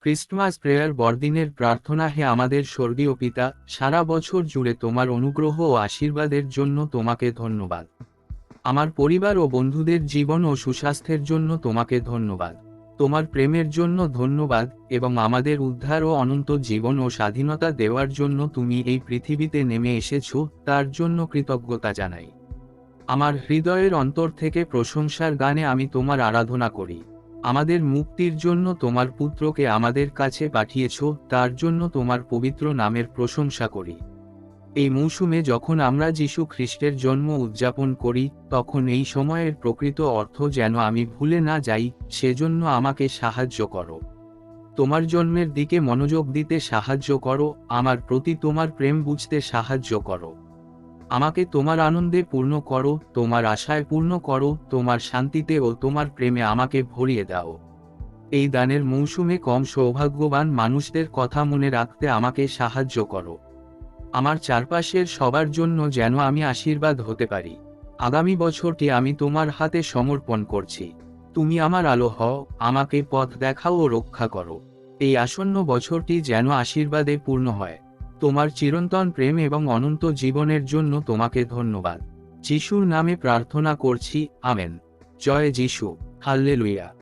Christmas prayer বড়দিনের প্রার্থনা। হে আমাদের স্বর্গীয় পিতা, সারা বছর জুড়ে তোমার অনুগ্রহ ও আশীর্বাদের জন্য তোমাকে ধন্যবাদ। আমার পরিবার ও বন্ধুদের জীবন ও সুস্বাস্থ্যের জন্য তোমাকে ধন্যবাদ। তোমার প্রেমের জন্য ধন্যবাদ, এবং আমাদের উদ্ধার ও অনন্ত জীবন ও স্বাধীনতা দেওয়ার জন্য তুমি এই পৃথিবীতে নেমে এসেছো, তার জন্য কৃতজ্ঞতা জানাই। আমার হৃদয়ের অন্তর থেকে প্রশংসার গানে আমি তোমার আরাধনা করি। আমাদের মুক্তির জন্য তোমার পুত্রকে আমাদের কাছে পাঠিয়েছ, তার জন্য তোমার পবিত্র নামের প্রশংসা করি। এই মৌসুমে যখন আমরা যীশু খ্রিস্টের জন্ম উদযাপন করি, তখন এই সময়ের প্রকৃত অর্থ যেন আমি ভুলে না যাই, সেজন্য আমাকে সাহায্য করো। তোমার জন্মের দিকে মনোযোগ দিতে সাহায্য করো, আমার প্রতি তোমার প্রেম বুঝতে সাহায্য করো। আমাকে তোমার আনন্দে পূর্ণ করো, তোমার আশায় পূর্ণ করো, তোমার শান্তিতে ও তোমার প্রেমে আমাকে ভরিয়ে দাও। এই দানের মৌসুমে কম সৌভাগ্যবান মানুষদের কথা মনে রাখতে আমাকে সাহায্য করো। আমার চারপাশের সবার জন্য যেন আমি আশীর্বাদ হতে পারি। আগামী বছরটি আমি তোমার হাতে সমর্পণ করছি। তুমি আমার আলো হও, আমাকে পথ দেখাও ও রক্ষা করো। এই আসন্ন বছরটি যেন আশীর্বাদে পূর্ণ হয়। তোমার চিরন্তন প্রেম এবং অনন্ত জীবনের জন্য তোমাকে ধন্যবাদ। যিশুর নামে প্রার্থনা করছি, আমেন। জয় যিশু। হাল্লেলুয়া।